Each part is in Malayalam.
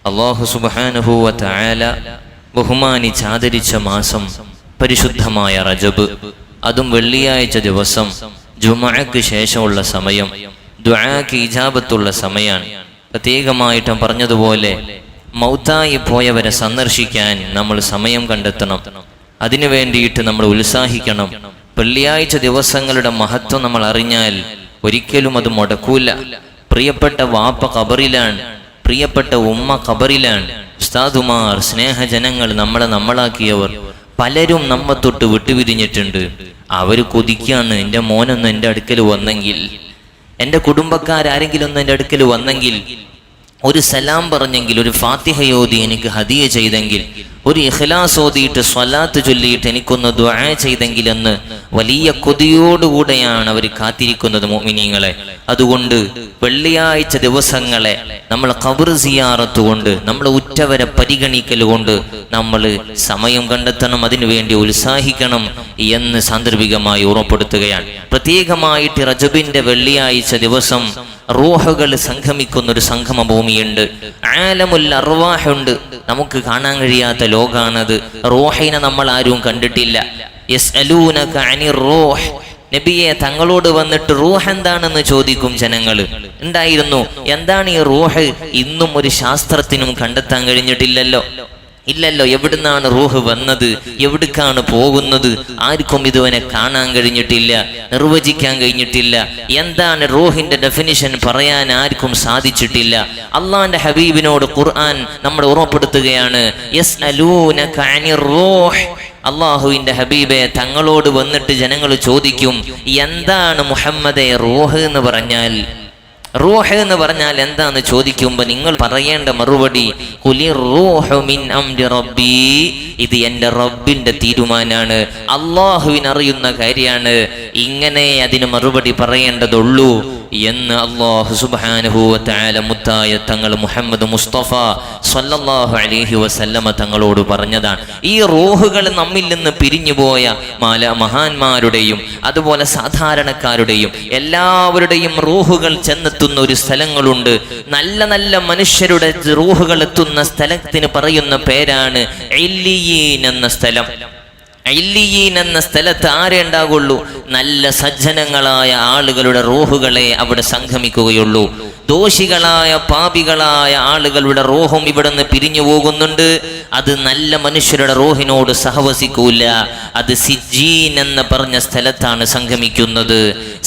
അല്ലാഹു സുബ്ഹാനഹു വ തആല ബഹുമാനിച്ചാദരിച്ച മാസം പരിശുദ്ധമായ റജബ്, അതും വെള്ളിയാഴ്ച ദിവസം ജുമുഅക്ക് ശേഷമുള്ള സമയം ദുആക്ക് ഇജാബത്തുള്ള സമയമാണ്. പ്രത്യേകമായിട്ടും പറഞ്ഞതുപോലെ മൗത്തായി പോയവരെ സന്ദർശിക്കാൻ നമ്മൾ സമയം കണ്ടെത്തണം. അതിനു വേണ്ടിയിട്ട് നമ്മൾ ഉത്സാഹിക്കണം. വെള്ളിയാഴ്ച ദിവസങ്ങളുടെ മഹത്വം നമ്മൾ അറിഞ്ഞാൽ ഒരിക്കലും അത് മുടക്കൂല. പ്രിയപ്പെട്ട വാപ്പ ഖബറിലാണ്, പ്രിയപ്പെട്ട ഉമ്മ ഖബറിലാണ്, ഉസ്താദുമാർ, സ്നേഹജനങ്ങൾ, നമ്മളാക്കിയവർ പലരും നമ്മെ തൊട്ട് വിട്ടുപിരിഞ്ഞിട്ടുണ്ട്. അവർ കൊതിക്കാണ്, എൻ്റെ മോനൊന്ന് എൻ്റെ അടുക്കൽ വന്നെങ്കിൽ, എൻ്റെ കുടുംബക്കാരെങ്കിലും ഒന്ന് എൻ്റെ അടുക്കൽ വന്നെങ്കിൽ, ഒരു സലാം പറഞ്ഞെങ്കിൽ, ഒരു ഫാത്തിഹയോതി എനിക്ക് ഹദിയ ചെയ്തെങ്കിൽ, ഒരു ഇഖ്ലാസ് ഓതിയിട്ട് സ്വലാത്ത് ചൊല്ലിയിട്ട് എനിക്കൊന്ന് ദുആ ചെയ്തെങ്കിൽ എന്ന് വലിയ കൊതിയോടുകൂടെയാണ് അവർ കാത്തിരിക്കുന്നത് മുഅ്മിനീങ്ങളെ. അതുകൊണ്ട് വെള്ളിയാഴ്ച ദിവസങ്ങളെ നമ്മൾ ഖബർ സിയാറത്ത് കൊണ്ട്, നമ്മൾ ഉറ്റവരെ പരിഗണിക്കൽ കൊണ്ട് നമ്മൾ സമയം കണ്ടെത്തണം, അതിനുവേണ്ടി ഉത്സാഹിക്കണം എന്ന് സാന്ദർഭികമായി ഓർമ്മപ്പെടുത്തുകയാണ്. പ്രത്യേകമായിട്ട് റജബിന്റെ വെള്ളിയാഴ്ച ദിവസം റൂഹുകൾ സംഗമിക്കുന്ന ഒരു സംഗമ ഭൂമിയുണ്ട്. ആലമുൽ അർവാഹുണ്ട്. നമുക്ക് കാണാൻ കഴിയാത്ത ലോകാണത്. റൂഹിനെ നമ്മൾ ആരും കണ്ടിട്ടില്ല. യസ്അലൂനക അനിർ റൂഹ്, നബിയെ തങ്ങളോട് വന്നിട്ട് റൂഹ് എന്താണെന്ന് ചോദിക്കും ജനങ്ങൾ. ഉണ്ടായിരുന്നു. എന്താണ് ഈ റൂഹ്? ഇന്നും ഒരു ശാസ്ത്രത്തിനും കണ്ടെത്താൻ കഴിഞ്ഞിട്ടില്ലല്ലോ. ഇല്ലല്ലോ. എവിടുന്നാണ് റൂഹ് വന്നത്, എവിടേക്കാണ് പോകുന്നത്, ആർക്കും ഇതുവരെ കാണാൻ കഴിഞ്ഞിട്ടില്ല, നിർവചിക്കാൻ കഴിഞ്ഞിട്ടില്ല. എന്താണ് റൂഹിന്റെ ഡെഫിനിഷൻ പറയാൻ ആർക്കും സാധിച്ചിട്ടില്ല. അള്ളാന്റെ ഹബീബിനോട് ഖുർആൻ നമ്മളെ ഓർമ്മപ്പെടുത്തുകയാണ്, യസ്അലൂനക അനിർ റൂഹ്. അള്ളാഹുവിന്റെ ഹബീബെ തങ്ങളോട് വന്നിട്ട് ജനങ്ങൾ ചോദിക്കും, എന്താണ് മുഹമ്മദെ റൂഹ് എന്ന് പറഞ്ഞാൽ? റൂഹ് എന്ന് പറഞ്ഞാൽ എന്താന്ന് ചോദിക്കുമ്പോൾ നിങ്ങൾ പറയേണ്ട മറുപടി, ഖുലിർ റൂഹു മിൻ അംരി റബ്ബി, ഇത് എൻ്റെ റബ്ബിന്റെ തീരുമാനാണ്, അള്ളാഹുവിനറിയുന്ന കാര്യമാണ്, ഇങ്ങനെ അതിന് മറുപടി പറയേണ്ടതുള്ളൂ എന്ന് അല്ലാഹു സുബ്ഹാനഹു വ തആല മുത്തായ തങ്ങൾ മുഹമ്മദ് മുസ്തഫ സ്വല്ലല്ലാഹു അലൈഹി വസല്ലമ തങ്ങളോട് പറഞ്ഞതാണ്. ഈ റൂഹുകൾ നമ്മിൽ നിന്ന് പിരിഞ്ഞുപോയ മഹാന്മാരുടെയും അതുപോലെ സാധാരണക്കാരുടെയും എല്ലാവരുടെയും റൂഹുകൾ ചെന്നെത്തുന്ന ഒരു സ്ഥലങ്ങളുണ്ട്. നല്ല നല്ല മനുഷ്യരുടെ റൂഹുകൾ എത്തുന്ന സ്ഥലത്തിന് പറയുന്ന പേരാണ് ഇല്ലിയീൻ എന്ന സ്ഥലം. ഇല്ലിയീൻ എന്ന സ്ഥലത്ത് ആരേ ഉണ്ടാകുള്ളൂ? നല്ല സജ്ജനങ്ങളായ ആളുകളുടെ റൂഹുകളെ അവിടെ സംഗമിക്കുകയുള്ളൂ. ദോഷികളായ പാപികളായ ആളുകളുടെ റൂഹും ഇവിടെ നിന്ന് പിരിഞ്ഞു പോകുന്നുണ്ട്. അത് നല്ല മനുഷ്യരുടെ റൂഹിനോട് സഹവസിക്കൂല. അത് സിജ്ജീൻ എന്ന് പറഞ്ഞ സ്ഥലത്താണ് സംഗമിക്കുന്നത്.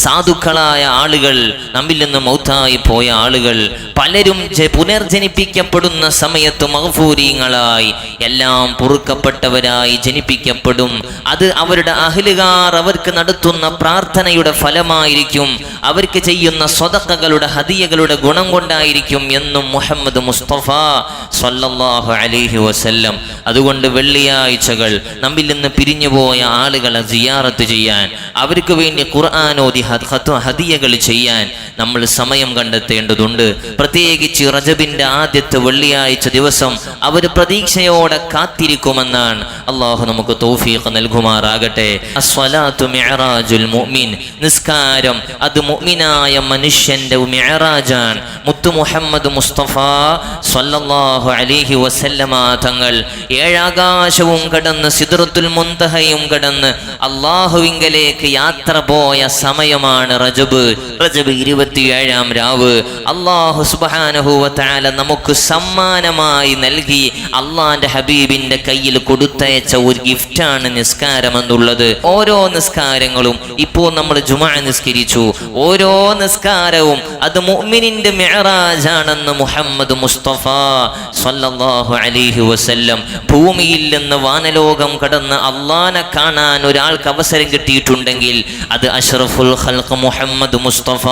സാധുക്കളായ ആളുകൾ, നമ്മിൽ നിന്ന് മൗത്തായി പോയ ആളുകൾ പലരും പുനർജനിപ്പിക്കപ്പെടുന്ന സമയത്ത് മഗ്ഫൂരീങ്ങളായി, എല്ലാം പൊറുക്കപ്പെട്ടവരായി ജനിപ്പിക്കപ്പെടും. അത് അവരുടെ അഹ്ലുകാർ അവർക്ക് നടത്തുന്ന പ്രാർത്ഥനയുടെ ഫലമായിരിക്കും, അവർക്ക് ചെയ്യുന്ന സ്വതക്കകളുടെ ഹദിയകളുടെ ഗുണം കൊണ്ടായിരിക്കും എന്നും മുഹമ്മദ് മുസ്തഫ സ്വല്ലല്ലാഹു അലൈഹി വസല്ലം. അതുകൊണ്ട് വെള്ളിയാഴ്ചകൾ നമ്മിൽ നിന്ന് പിരിഞ്ഞുപോയ ആളുകളെ സിയാറത്ത് ചെയ്യാൻ, അവർക്ക് വേണ്ടി ഖുർആൻ ഓതി ഹദിയകൾ ചെയ്യാൻ നമ്മൾ സമയം കണ്ടെത്തേണ്ടതുണ്ട്. പ്രത്യേകിച്ച് റജബിന്റെ ആദ്യത്തെ വെള്ളിയാഴ്ച ദിവസം അവർ പ്രതീക്ഷയോടെ കാത്തിരിക്കുമെന്നാണ്. അള്ളാഹു നമുക്ക് തൗഫീഖ് നൽകുമാറാകട്ടെ. അസ്സലാത്തു മിഅ്റാജുൽ മുഅ്മിൻ, നിസ്കാരം അത് മുഅ്മിനായ മനുഷ്യന്റെ മിഅ്റാജാണ്. മുത്തു മുഹമ്മദ് മുസ്തഫ സ്വല്ലല്ലാഹു അലൈഹി വസല്ലമ തങ്ങൾ ഏഴാകാശവും കടന്ന് സിദ്റത്തുൽ മുൻതഹയും കടന്ന് അല്ലാഹുവിങ്കലേക്ക് യാത്ര പോയ സമയമാണ് റജബ്. റജബ് 27-ാം രാവ് അല്ലാഹു സുബ്ഹാനഹു വ തആല നമുക്ക് സമ്മാനമായി നൽകി അള്ളാന്റെ ഹബീബിന്റെ കയ്യിൽ കൊടുത്തയച്ച ഒരു ഗിഫ്റ്റാണ് നിസ്കാരം എന്നുള്ളത്. ഓരോ നിസ്കാരങ്ങളും, ഇപ്പോൾ നമ്മൾ ജുമുഅ നിസ്കരിച്ചു, ഓരോ നിസ്കാരവും അത് മുഅ്മിനിന്റെ മിഅ്റാജാണെന്ന് മുഹമ്മദ് മുസ്തഫ സ്വല്ലല്ലാഹു അലൈഹി വസല്ലം. ഭൂമിയിൽ നിന്ന് വാനലോകം കടന്ന് അള്ളാനെ കാണാൻ ഒരാൾക്ക് അവസരം കിട്ടിയിട്ടുണ്ടെങ്കിൽ അത് അഷ്റഫുൽ ഖൽഖ് മുഹമ്മദ് മുസ്തഫ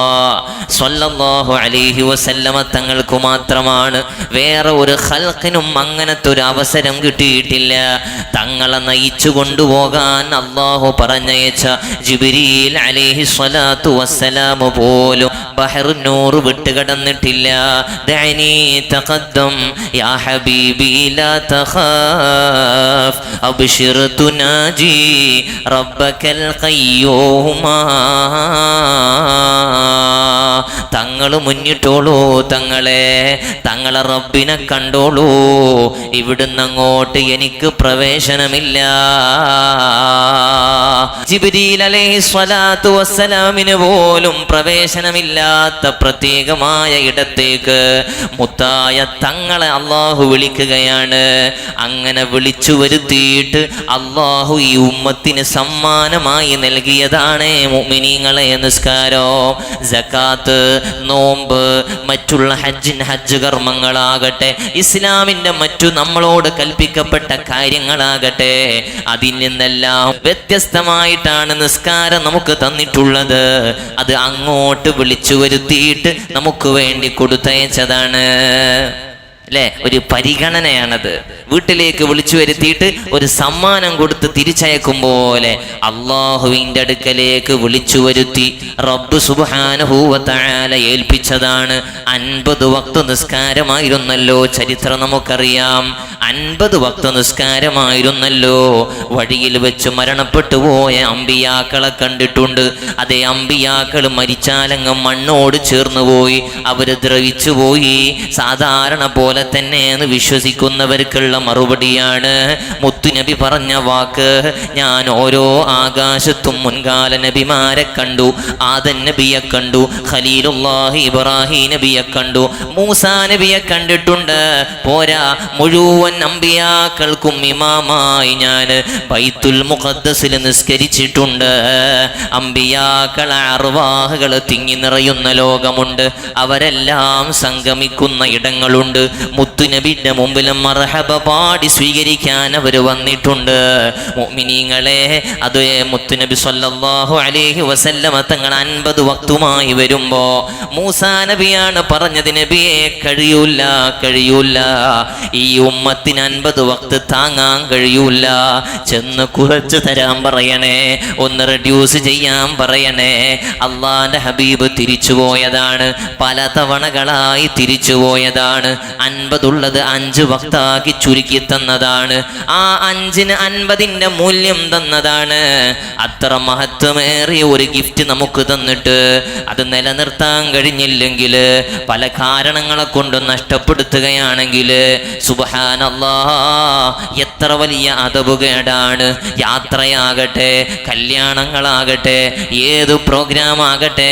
സ്വല്ലല്ലാഹു അലൈഹി വസല്ലമ തങ്ങൾക്ക് മാത്രമാണ്. വേറെ ഒരു ഖൽഖിനും അങ്ങനത്തെ ഒരു അവസരം കിട്ടിയിട്ടില്ല. തങ്ങളെ നയിച്ചു കൊണ്ടുപോകാൻ അല്ലാഹു പറഞ്ഞയച്ച ജിബ്രീൽ അലൈഹി സ്വലാത്തു വസ്സലാം പോലും ബഹറുന്നൂർ വിട്ടുകടന്നിട്ടില്ല. ദഅനി തഖദ്ദം യാ ഹബീബി ലാ തഖാഫ് അബ്ശിർ തുനാജി റബ്ബകൽ ഖയ്യൂമാ തങ്ങൾ മുന്നിട്ടോളൂ, തങ്ങളെ റബ്ബിനെ കണ്ടോളൂ, ഇവിടുന്ന് അങ്ങോട്ട് എനിക്ക് പ്രവേശനമില്ല. ജിബ്രീൽ അലൈഹിസ്സലാത്തു വസ്സലാമിന് പോലും പ്രവേശനമില്ലാത്ത പ്രത്യേകമായ ഇടത്തേക്ക് മുത്തായ തങ്ങളെ അള്ളാഹു വിളിക്കുകയാണ്. അങ്ങനെ വിളിച്ചു വരുത്തിയിട്ട് അള്ളാഹു ഈ ഉമ്മത്തിന് സമ്മാനമായി നൽകിയതാണ് മുഅ്മിനീങ്ങളെ നിസ്കാരം, സകാത്ത്, നോമ്പ്, മറ്റുള്ള ഹജ്ജ് കർമ്മങ്ങളാകട്ടെ, ഇസ്ലാമിന്റെ മറ്റു നമ്മളോട് കൽപ്പിക്കപ്പെട്ട കാര്യങ്ങളാകട്ടെ, അതിൽ നിന്നെല്ലാം വ്യത്യസ്തമായിട്ടാണ് നിസ്കാരം നമുക്ക് തന്നിട്ടുള്ളത്. അത് അങ്ങോട്ട് വിളിച്ചു വരുത്തിയിട്ട് നമുക്ക് വേണ്ടി കൊടുത്തയച്ചതാണ്. അല്ലെ, ഒരു പരിഗണനയാണത്. വീട്ടിലേക്ക് വിളിച്ചു വരുത്തിയിട്ട് ഒരു സമ്മാനം കൊടുത്ത് തിരിച്ചയക്കും പോലെ അള്ളാഹുവിൻ്റെ അടുക്കലേക്ക് വിളിച്ചു വരുത്തി റബ്ബ് സുബ്ഹാനഹു വ തആല ഏൽപ്പിച്ചതാണ്. 50 വക്ത് നിസ്കാരമായിരുന്നല്ലോ, ചരിത്രം നമുക്കറിയാം. 50 വക്ത് നിസ്കാരമായിരുന്നല്ലോ. വഴിയിൽ വെച്ച് മരണപ്പെട്ടു പോയ അമ്പിയാക്കളെ കണ്ടിട്ടുണ്ട്. അതേ അമ്പിയാക്കൾ മരിച്ചാലങ്ങ് മണ്ണോട് ചേർന്നു പോയി, അവര് ദ്രവിച്ചു പോയി. സാധാരണ പോലെ തന്നെ എന്ന് വിശ്വസിക്കുന്നവർക്കുള്ള മറുപടിയാണ് മുത്തുനബി പറഞ്ഞ വാക്ക്. ഞാൻ ഓരോ ആകാശത്തും മുൻകാല നബിമാരെ കണ്ടു. ആദൻ നബിയെ കണ്ടു, ഖലീലുല്ലാഹി ഇബ്രാഹിം നബിയെ കണ്ടു, മൂസാ നബിയെ കണ്ടിട്ടുണ്ട്. പോരാ, മുഴുവൻ അമ്പിയാക്കൾക്കും ഇമാമായി ഞാൻ ബൈത്തുൽ മുഖദ്ദസിൽ നിസ്കരിച്ചിട്ടുണ്ട്. അമ്പിയാക്കളെ അർവാഹുകൾ തിങ്ങി നിറയുന്ന ലോകമുണ്ട്, അവരെല്ലാം സംഗമിക്കുന്ന ഇടങ്ങളുണ്ട്. മുത്തുനബിന്റെ മുമ്പിൽ മർഹബ പാടി സ്വീകരിക്കാൻ അവർ വന്നിട്ടുണ്ട്. മുഅ്മിനീങ്ങളെ, അത് മുത്തുനബി സ്വല്ലല്ലാഹു അലൈഹി വസല്ലമ തങ്ങൾ 50 വക്തുമായി വരുമ്പോ മൂസാ നബിയാണ് പറഞ്ഞത്, നബിയെ കഴിയൂല, ഈ ഉമ്മത്തിന് 50 വക്ത് താങ്ങാൻ കഴിയൂല. ചെന്ന് കുറച്ച് തരാൻ പറയണേ, ഒന്ന് റെഡ്യൂസ് ചെയ്യാൻ പറയണേ. അള്ളാന്റെ ഹബീബ് തിരിച്ചുപോയതാണ്, പല തവണകളായി തിരിച്ചുപോയതാണ്. 50 ഉള്ളത് 5 വക്താക്കി ചുരുക്കി തന്നതാണ്. ആ 5-ന് 50ന്റെ മൂല്യം തന്നതാണ്. അത്ര മഹത്വമേറിയ ഒരു ഗിഫ്റ്റ് നമുക്ക് തന്നിട്ട് അത് നിലനിർത്താൻ കഴിഞ്ഞില്ലെങ്കിൽ, പല കാരണങ്ങളെ കൊണ്ട് നഷ്ടപ്പെടുത്തുകയാണെങ്കിൽ, സുബ്ഹാനല്ലാഹ്, എത്ര വലിയ അദബുകേടാണ്. യാത്രയാകട്ടെ, കല്യാണങ്ങളാകട്ടെ, ഏത് പ്രോഗ്രാം ആകട്ടെ,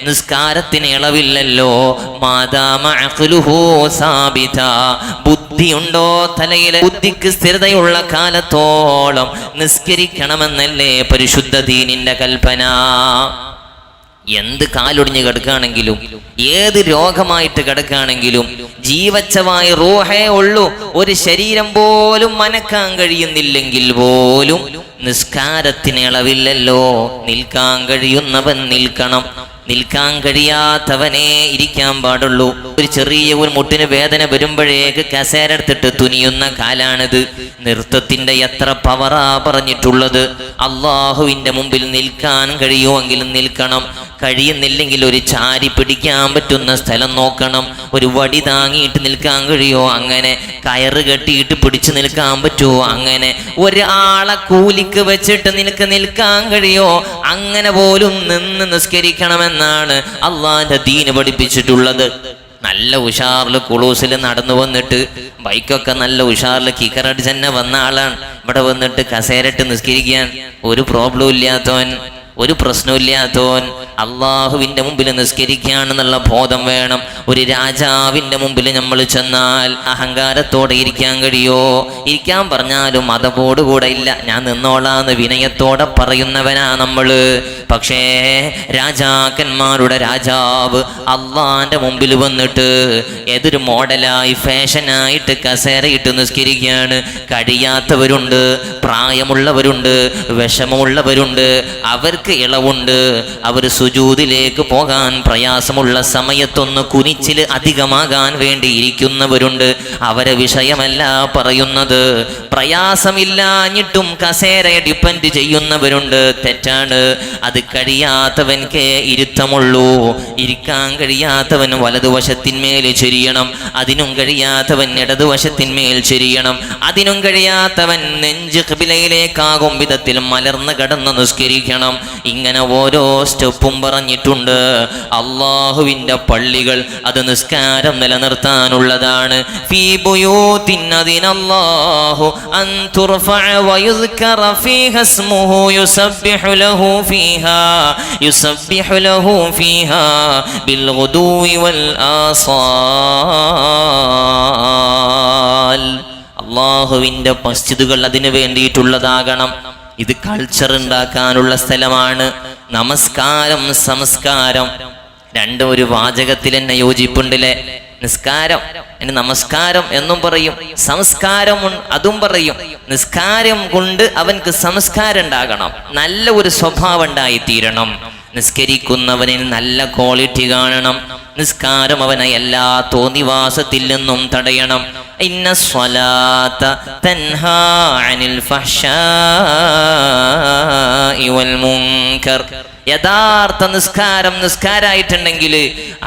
നിസ്കാരത്തിന് ഇളവില്ലല്ലോ. മാദാമ അഖ്ലുഹു സാബിത, ബുദ്ധിയുണ്ടോ തലയിൽ, ബുദ്ധിക്ക് സ്ഥിരതയുള്ള കാലത്തോളം നിസ്കരിക്കണമെന്നല്ലേ പരിശുദ്ധ ദീനിന്റെ കൽപ്പന. എന്ത് കാലൊടിഞ്ഞ് കിടക്കുകയാണെങ്കിലും, ഏത് രോഗമായിട്ട് കിടക്കുകയാണെങ്കിലും, ജീവച്ചവായി റൂഹേ ഉള്ളൂ, ഒരു ശരീരം പോലും മനക്കാൻ കഴിയുന്നില്ലെങ്കിൽ പോലും നിസ്കാരത്തിന് ഇളവില്ലല്ലോ. നിൽക്കാൻ കഴിയുന്നവൻ നിൽക്കണം, നിൽക്കാൻ കഴിയാത്തവനെ ഇരിക്കാൻ പാടുള്ളൂ. ഒരു ചെറിയ ഒരു മുട്ടിന് വേദന വരുമ്പോഴേക്ക് കസേര എടുത്തിട്ട് തുനിയുന്ന കാലാണിത്. നൃത്തത്തിന്റെ എത്ര പവറാ പറഞ്ഞിട്ടുള്ളത്. അള്ളാഹുവിന്റെ മുമ്പിൽ നിൽക്കാൻ കഴിയുമെങ്കിൽ നിൽക്കണം, കഴിയുന്നില്ലെങ്കിൽ ഒരു ചാരി പിടിക്കാൻ പറ്റുന്ന സ്ഥലം നോക്കണം. ഒരു വടി താങ്ങിയിട്ട് നിൽക്കാൻ കഴിയുമോ? അങ്ങനെ. കയറ് കെട്ടിയിട്ട് പിടിച്ചു നിൽക്കാൻ പറ്റുമോ? അങ്ങനെ. ഒരാളെ കൂലിക്ക് വെച്ചിട്ട് നിനക്ക് നിൽക്കാൻ കഴിയുമോ? അങ്ങനെ പോലും നിന്ന് നിസ്കരിക്കണമെന്നാണ് അള്ളാന്റെ ദീന് പഠിപ്പിച്ചിട്ടുള്ളത്. നല്ല ഉഷാറിൽ കുളൂസിൽ നടന്നു വന്നിട്ട്, ബൈക്കൊക്കെ നല്ല ഉഷാറിൽ കിക്കറടിച്ച് തന്നെ വന്ന ആളാണ്. ഇവിടെ വന്നിട്ട് കസേരട്ട് നിസ്കരിക്കാൻ ഒരു പ്രോബ്ലം ഇല്ലാത്തവൻ, ഒരു പ്രശ്നമില്ലാത്തവൻ, അള്ളാഹുവിൻ്റെ മുമ്പിൽ നിസ്കരിക്കുകയാണെന്നുള്ള ബോധം വേണം. ഒരു രാജാവിൻ്റെ മുമ്പിൽ നമ്മൾ ചെന്നാൽ അഹങ്കാരത്തോടെ ഇരിക്കാൻ കഴിയോ? ഇരിക്കാൻ പറഞ്ഞാലും അതോടുകൂടെ ഇല്ല, ഞാൻ നിന്നോളാന്ന് വിനയത്തോടെ പറയുന്നവനാ നമ്മൾ. പക്ഷേ രാജാക്കന്മാരുടെ രാജാവ് അള്ളാന്റെ മുമ്പിൽ വന്നിട്ട് ഏതൊരു മോഡലായി ഫാഷനായിട്ട് കസേരയിട്ട് നിസ്കരിക്കുകയാണ്. കഴിയാത്തവരുണ്ട്, പ്രായമുള്ളവരുണ്ട്, വിഷമമുള്ളവരുണ്ട്, അവർക്ക് ഇളവുണ്ട്. അവർ സുജൂദിലേക്ക് പോകാൻ പ്രയാസമുള്ള സമയത്തൊന്ന് കുനിച്ചിൽ അധികമാകാൻ വേണ്ടി ഇരിക്കുന്നവരുണ്ട്. അവരെ വിഷയമല്ല പറയുന്നത്. പ്രയാസമില്ലാഞ്ഞിട്ടും കസേരയെ ഡിപ്പെൻഡ് ചെയ്യുന്നവരുണ്ട്. തെറ്റാണ്. അത് കഴിയാത്തവൻക്കേ ഇരുത്തമുള്ളൂ. ഇരിക്കാൻ കഴിയാത്തവൻ വലതുവശത്തിന്മേൽ ചെരിയണം, അതിനും കഴിയാത്തവൻ ഇടതുവശത്തിന്മേൽ ചെരിയണം, അതിനും കഴിയാത്തവൻ നെഞ്ച് ഖിബിലയിലേക്കാകും വിധത്തിൽ മലർന്ന് കടന്ന് നിസ്കരിക്കണം. ഇങ്ങനെ ഓരോ സ്റ്റെപ്പും പറഞ്ഞിട്ടുണ്ട്, അള്ളാഹുവിൻ്റെ പള്ളികൾ അത് നിസ്കാരം നിലനിർത്താനുള്ളതാണ്. ഫീ ബുയൂത്തിൻ അദിനല്ലാഹു അൻ തുർഫഅ വയുദ്കറ ഫീഹാ ഇസ്മുഹു യുസബ്ബിഹു ലഹു ഫീഹാ ബിൽഗുദൂവി വൽ ആസാൽ. അള്ളാഹുവിൻ്റെ മസ്ജിദുകൾ അതിനു വേണ്ടിയിട്ടുള്ളതാകണം. ഇത് കൾച്ചർ ഉണ്ടാക്കാനുള്ള സ്ഥലമാണ്. നമസ്കാരം സംസ്കാരം രണ്ടും ഒരു വാചകത്തിൽ തന്നെ യോജിപ്പുണ്ടല്ലേ? നിസ്കാരം നമസ്കാരം എന്നും പറയും, സംസ്കാരം അതും പറയും. നിസ്കാരം കൊണ്ട് അവൻക്ക് സംസ്കാരം ഉണ്ടാകണം, നല്ല ഒരു സ്വഭാവം ഉണ്ടായിത്തീരണം. നിസ്കരിക്കുന്നവനിൽ നല്ല ക്വാളിറ്റി കാണണം. നിസ്കാരം അവനെ എല്ലാ തോന്നിവാസത്തിൽ നിന്നും തടയണം. ഇന്ന സ്വലാത്ത തൻഹാ അനിൽ ഫഹ്ശാഇ വൽ മുൻകർ. യഥാർത്ഥ നിസ്കാരമായിട്ടുണ്ടെങ്കിൽ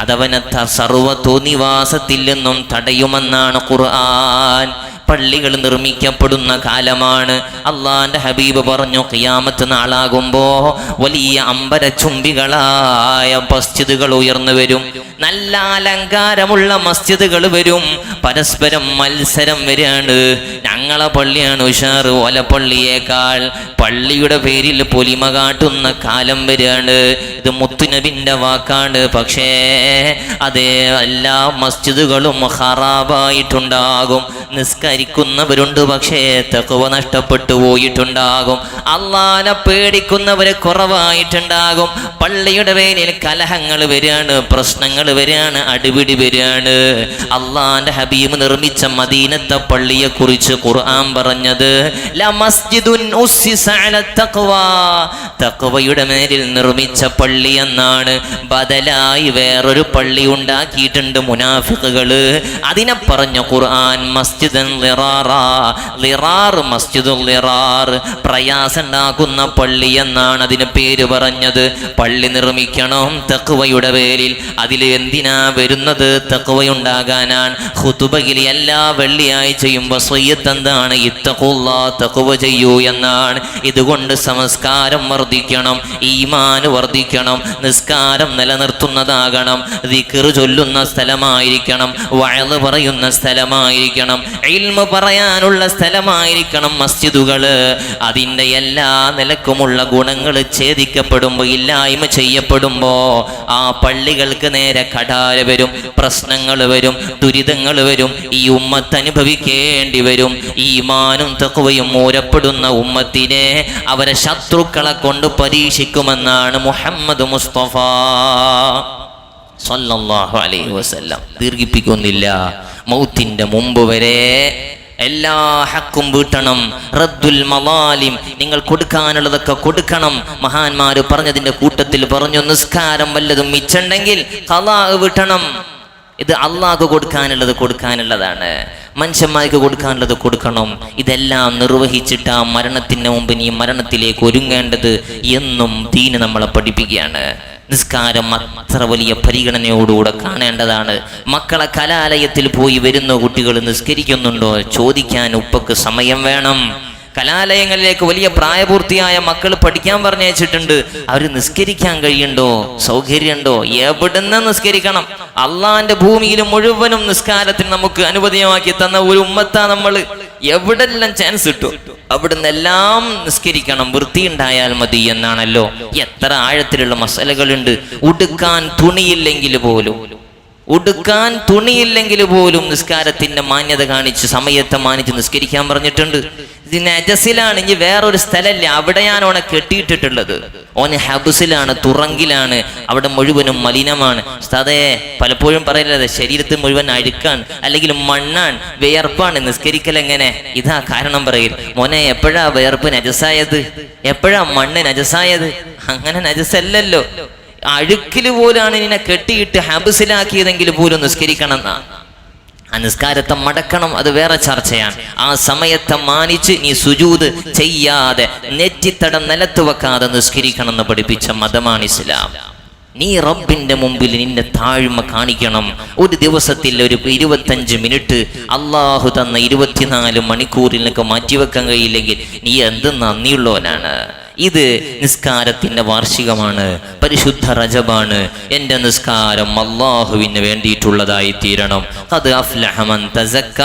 അതവനെ സർവ്വ തോന്നിവാസത്തിൽ നിന്നും തടയുമെന്നാണ് ഖുർആൻ. പള്ളികൾ നിർമ്മിക്കപ്പെടുന്ന കാലമാണ്. അള്ളാന്റെ ഹബീബ് പറഞ്ഞു, ഖിയാമത്ത് നാളാകുമ്പോ വലിയ അമ്പരച്ചുംബികളായ മസ്ജിദുകൾ ഉയർന്നു വരും. നല്ല അലങ്കാരമുള്ള മസ്ജിദുകൾ വരും. പരസ്പരം മത്സരം വരികയാണ്. ഞങ്ങളെ പള്ളിയാണ് ഉഷാർ ഓലപ്പള്ളിയേക്കാൾ. പള്ളിയുടെ പേരിൽ പൊലിമ കാട്ടുന്ന കാലം വരികയാണ്. ഇത് മുത്തുനബിന്റെ വാക്കാണ്. പക്ഷേ അതേ എല്ലാ മസ്ജിദുകളും ഖറാബായിട്ടുണ്ടാകും. നിസ്കരിക്കുന്നവരുണ്ട്, പക്ഷേ തഖ്വ നഷ്ടപ്പെട്ടു പോയിട്ടുണ്ടാകും. അള്ളാനെ പേടിക്കുന്നവര് കുറവായിട്ടുണ്ടാകും. പള്ളിയുടെ പേരിൽ കലഹങ്ങൾ വരികയാണ്, പ്രശ്നങ്ങൾ വരികയാണ്, അടിപിടി വരികയാണ്. അള്ളാന്റെ ഹബീബ് നിർമ്മിച്ച മദീനത്തെ പള്ളിയെ കുറിച്ച് ഖുർആൻ പറഞ്ഞത് ലമസ്ജിദുൻ ഉസ്സിസ അല തഖ്വാ, തഖ്വയുടെ മേലിൽ നിർമ്മിച്ച പള്ളി എന്നാണ്. ബദലായി വേറൊരു പള്ളി ഉണ്ടാക്കിയിട്ടുണ്ട് മുനാഫിഖുകള്. അതിനെ പറഞ്ഞ ഖുർആൻ മസ്ജിദൻ ളിറാർ, മസ്ജിദുൽ ളിറാർ, പ്രയാസം ഉണ്ടാക്കുന്ന പള്ളി എന്നാണ് അതിന് പേര് പറഞ്ഞത്. പള്ളി നിർമ്മിക്കണം തഖ്വയുടെ പേരിൽ. അതിൽ എന്തിനാ വരുന്നത്? തഖ്വയുണ്ടാകാനാണ്. ഖുതുബയിൽ എല്ലാ വെള്ളിയാഴ്ചയും വസിയ്യത്ത് എന്താണ്? ഇത്തഖുല്ലാഹ്, തഖ്വ ചെയ്യൂ എന്നാണ്. ഇതുകൊണ്ട് സംസ്കാരം വർദ്ധിക്കണം, ഈമാൻ വർദ്ധിക്കണം, നിസ്കാരം നിലനിർത്തുന്നതാകണം, ദിക്ർ ചൊല്ലുന്ന സ്ഥലമായിരിക്കണം, വഅദ് പറയുന്ന സ്ഥലമായിരിക്കണം, ഇൽമു പറയാനുള്ള സ്ഥലമായിരിക്കണം മസ്ജിദുകള്. അതിൻ്റെ എല്ലാ നിലക്കുമുള്ള ഗുണങ്ങൾ ഛേദിക്കപ്പെടുമ്പോൾ, ഇല്ലായ്മ ചെയ്യപ്പെടുമ്പോ ആ പള്ളികൾക്ക് നേരെ കടാര വരും, പ്രശ്നങ്ങൾ വരും, ദുരിതങ്ങൾ വരും. ഈ ഉമ്മത്ത് അനുഭവിക്കേണ്ടി വരും. ഈമാനും തഖ്വയും മൂരപ്പെടുന്ന ഉമ്മത്തിനെ അവരെ ശത്രുക്കളെ കൊണ്ട് പരീക്ഷിക്കുമെന്നാണ് മുഹമ്മദ് മുസ്തഫ സല്ലല്ലാഹു അലൈഹി വസല്ലം. ദീർഘിപ്പിക്കുന്നില്ല. മൗത്തിന്റെ മുമ്പ് വരെ എല്ലാ ഹക്കും വീട്ടണം. റദ്ദുൽ മലാലിം, നിങ്ങൾ കൊടുക്കാനുള്ളതൊക്കെ കൊടുക്കണം. മഹാന്മാര് പറഞ്ഞതിന്റെ കൂട്ടത്തിൽ പറഞ്ഞു, നിസ്കാരം വല്ലതും മിച്ചുണ്ടെങ്കിൽ ഖളാ വീട്ടണം. ഇത് അള്ളാഹ്ക്ക് കൊടുക്കാനുള്ളതാണ്, മനുഷ്യന്മാർക്ക് കൊടുക്കാനുള്ളത് കൊടുക്കണം. ഇതെല്ലാം നിർവഹിച്ചിട്ട് ആ മരണത്തിന് മുമ്പ് നീ മരണത്തിലേക്ക് ഒരുങ്ങേണ്ടത് എന്നും ദീന് നമ്മളെ പഠിപ്പിക്കുകയാണ്. നിസ്കാരം അത്ര വലിയ പരിഗണനയോടുകൂടെ കാണേണ്ടതാണ്. മക്കളെ കലാലയത്തിൽ പോയി വരുന്ന കുട്ടികൾ നിസ്കരിക്കുന്നുണ്ടോ ചോദിക്കാൻ ഉപ്പക്ക് സമയം വേണം. കലാലയങ്ങളിലേക്ക് വലിയ പ്രായപൂർത്തിയായ മക്കൾ പഠിക്കാൻ പറഞ്ഞയച്ചിട്ടുണ്ട്. അവർ നിസ്കരിക്കാൻ കഴിയുണ്ടോ? സൗകര്യമുണ്ടോ? എവിടുന്ന് നിസ്കരിക്കണം? അള്ളാന്റെ ഭൂമിയിൽ മുഴുവനും നിസ്കാരത്തിന് നമുക്ക് അനുവദനമാക്കി തന്ന ഒരു ഉമ്മത്താ നമ്മൾ. എവിടെല്ലാം ചാൻസ് കിട്ടും അവിടുന്ന് എല്ലാം നിസ്കരിക്കണം. വൃത്തി ഉണ്ടായാൽ മതി എന്നാണല്ലോ. എത്ര ആഴത്തിലുള്ള മസലകളുണ്ട്. ഉടുക്കാൻ തുണിയില്ലെങ്കിൽ പോലും നിസ്കാരത്തിന്റെ മാന്യത കാണിച്ച് സമയത്തെ മാനിച്ച് നിസ്കരിക്കാൻ പറഞ്ഞിട്ടുണ്ട്. ഇത് നജസിലാണ്. ഇനി വേറൊരു സ്ഥലമില്ല, അവിടെയാണ് ഓനെ കെട്ടിയിട്ടിട്ടുള്ളത്. ഓന് ഹബ്സിലാണ്, തുറങ്കിലാണ്, അവിടെ മുഴുവനും മലിനമാണ്. ഉസ്താദേ പലപ്പോഴും പറയലത് ശരീരത്തിൽ മുഴുവൻ അഴുക്കാണ്, അല്ലെങ്കിൽ മണ്ണാണ്, വിയർപ്പാണ്, നിസ്കരിക്കൽ എങ്ങനെ? ഇതാ കാരണം പറയും. മോനെ, എപ്പോഴാ വിയർപ്പ് നജസായത്? എപ്പോഴാ മണ്ണ് നജസായത്? അങ്ങനെ നജസല്ലല്ലോ. അഴുക്കില് പോലാണ് നിന്നെ കെട്ടിയിട്ട് ഹബ്സിലാക്കിയതെങ്കിൽ പോലും നിസ്കരിക്കണം എന്നാ. ആ നിസ്കാരത്തെ മടക്കണം, അത് വേറെ ചർച്ചയാണ്. ആ സമയത്തെ മാനിച്ച് നീ സുജൂദ് ചെയ്യാതെ, നെറ്റിത്തടം നിലത്ത് വെക്കാതെ നിസ്കരിക്കണം എന്ന് പഠിപ്പിച്ച മതമാണ് ഇസ്ലാം. നീ റബ്ബിന്റെ മുമ്പിൽ നിന്റെ താഴ്മ കാണിക്കണം. ഒരു ദിവസത്തിൽ ഒരു 25 മിനിറ്റ് അള്ളാഹു തന്ന 24 മണിക്കൂറിൽ നിനക്ക് മാറ്റിവെക്കാൻ കഴിയില്ലെങ്കിൽ നീ എന്ത് നന്ദിയുള്ളവനാണ്. ഇത് നിസ്കാരത്തിന്റെ വാർഷികമാണ്. പരിശുദ്ധ റജബാണ്, എൻ്റെ നിസ്കാരം അല്ലാഹുവിന് വേണ്ടിയിട്ടുള്ളതായി തീരണം. ഖദ് അഫ്ലഹ മൻ തസക്ക,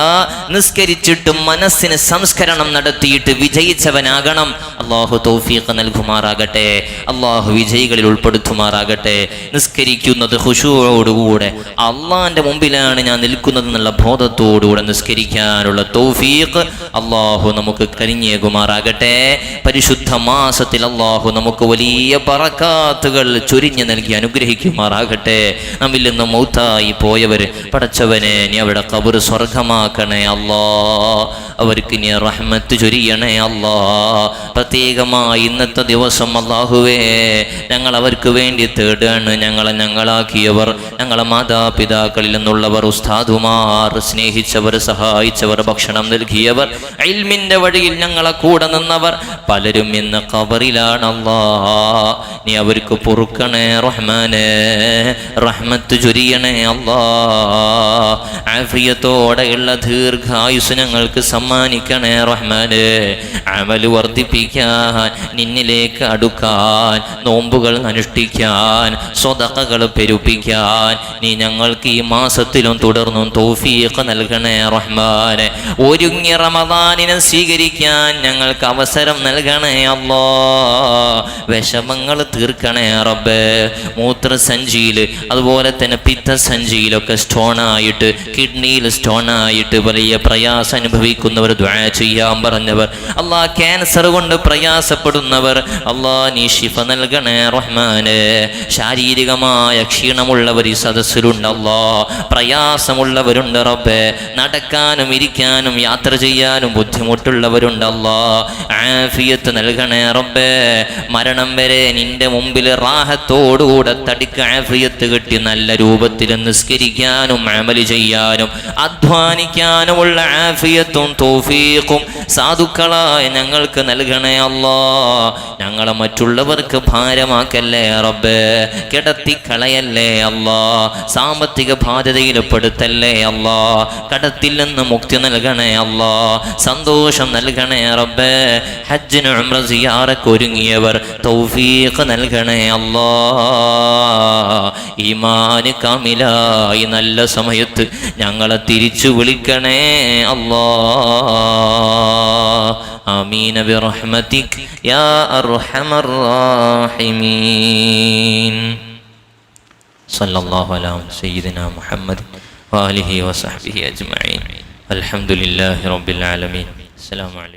നിസ്കരിച്ചിട്ടും മനസ്സിന് സംസ്കരണം നടത്തിയിട്ട് വിജയിച്ചവനാകണം. അല്ലാഹു തൗഫീഖ് നൽകുമാറാകട്ടെ, അല്ലാഹു വിജയികളിൽ ഉൾപ്പെടുത്തുമാറാകട്ടെ. നിസ്കരിക്കുന്നത് ഖുശൂഅോടുകൂടെ അള്ളാന്റെ മുമ്പിലാണ് ഞാൻ നിൽക്കുന്നത് എന്നുള്ള ബോധത്തോടുകൂടെ നിസ്കരിക്കാനുള്ള തൗഫീഖ് അല്ലാഹു നമുക്ക് കനിഞ്ഞേകുമാറാകട്ടെ. പരിശുദ്ധ മാസത്തിൽ അല്ലാഹു നമുക്ക് വലിയ ബറകാത്തുകൾ ചൊരിഞ്ഞു നൽകി അനുഗ്രഹിക്കുമാറാകട്ടെ. നമ്മിൽ നിന്ന് മൗത്തായി പോയവര് പടച്ചവനെ നീ അവിടെ ഖബർ സ്വർഗമാക്കണേ അല്ലാ, അവർക്ക് നീ റഹ്മത്ത് ചൊരിയണേ അല്ലാ. പ്രത്യേകമായി ഇന്നത്തെ ദിവസം അല്ലാഹുവേ ഞങ്ങൾ അവർക്ക് വേണ്ടി തേടാണ്. ഞങ്ങളാക്കിയവർ, ഞങ്ങളെ മാതാപിതാക്കളിൽ നിന്നുള്ളവർ, ഉസ്താദുമാർ, സ്നേഹിച്ചവർ, സഹായിച്ചവർ, ഭക്ഷണം നൽകിയവർ, ഇൽമിന്റെ വഴിയിൽ ഞങ്ങളെ കൂടെ നിന്നവർ പലരും ഇന്ന് ഖബറിലാണ് അല്ലാ. നീ അവർക്ക് പൊറുക്കണേ റഹ്മാനേ, റഹ്മത്ത് ചൊരിയണേ അല്ലാ. ആഫിയത്തോടെയുള്ള ദീർഘായുസ് ഞങ്ങൾക്ക് സമ്മാനിക്കണേ റഹ്മാനേ. അമല് വർദ്ധിപ്പിക്കാൻ, നിന്നിലേക്ക് അടുക്കാൻ, നോമ്പുകൾ അനുഷ്ഠിക്കാൻ, സ്വതഖകൾ പെരുപ്പിക്കാൻ നീ ഞങ്ങൾക്ക് ഈ മാസത്തിലും തുടർന്നും തൗഫീഖ് നൽകണേ റഹ്മാനെ. ഒരുങ്ങിയ റമദാനിനെ സ്വീകരിക്കാൻ ഞങ്ങൾക്ക് അവസരം നൽകണേ അല്ലാ. വിഷമങ്ങൾ തീർക്കണേ റബ്ബേ. മൂത്രസഞ്ചിയിൽ അതുപോലെ തന്നെ പിത്തസഞ്ചിയിലൊക്കെ സ്റ്റോണായിട്ട്, കിഡ്നിയിൽ സ്റ്റോണായിട്ട് വലിയ പ്രയാസം അനുഭവിക്കുന്നവർ, ദുആ ചെയ്യാൻ പറഞ്ഞവർ, അല്ലാ ക്യാൻസർ കൊണ്ട് പ്രയാസപ്പെടുന്നവർ, അല്ലാ നീ ശിഫ നൽകണേ റഹ്മാനെ. ശാരീരികമായ ക്ഷീണമുള്ളവർ ഈ സദസ്സിലുണ്ട് അല്ലാ, പ്രയാസമുള്ളവരുണ്ട് റബ്ബേ, നടക്കാനും ഇരിക്കാനും യാത്ര ചെയ്യാനും ബുദ്ധിമുട്ടുള്ളവരുണ്ട് അല്ലാ. ആഫിയത്ത് നൽകണേ റബ്ബേ. മരണം വരെ നിന്റെ മുമ്പിൽ റാഹത്തോടുകൂടെ തടിക്ക് ആഫിയത്ത് കിട്ടി നല്ല രൂപത്തിൽ നിസ്കരിക്കാനും അമല് ചെയ്യാനും അധ്വാനിക്കാനുമുള്ള ആഫിയത്തും തൗഫീഖും സാധുക്കളായ ഞങ്ങൾക്ക് നൽകണേ അല്ലാ. ഞങ്ങളെ മറ്റുള്ളവർക്ക് ഭാരമാക്കല്ലേ റബ്ബേ, കിടത്തിക്കളയല്ലേ അല്ലാ, സാമ്പത്തിക ബാധ്യതയിൽ പെടുത്തല്ലേ അല്ലാ, കടത്തിൽ നിന്ന് മുക്തി നൽകണേ അല്ലാ, സന്തോഷം നൽകണേ റബ്ബേ. ഹജ്ജിന് ഉംറ സിയാറക്ക് ഒരുങ്ങിയവർ തൗഫീഖ് നൽകണേ അല്ലാ. ഈമാന് കാമിലായി നല്ല സമയത്ത് ഞങ്ങളെ തിരിച്ചു വിളിക്കണേ അല്ലാ. ആമീൻ ബിറഹ്മതിക് യാ അർഹമർ റാഹിമീൻ. സല്ലല്ലാഹു അലാ സയ്യിദിനാ മുഹമ്മദ് വആലിഹി വസഹ്ബിഹി അജ്മഈൻ. അൽഹംദുലില്ലാഹി റബ്ബിൽ ആലമീൻ. അസ്സലാമു അലൈക്കും.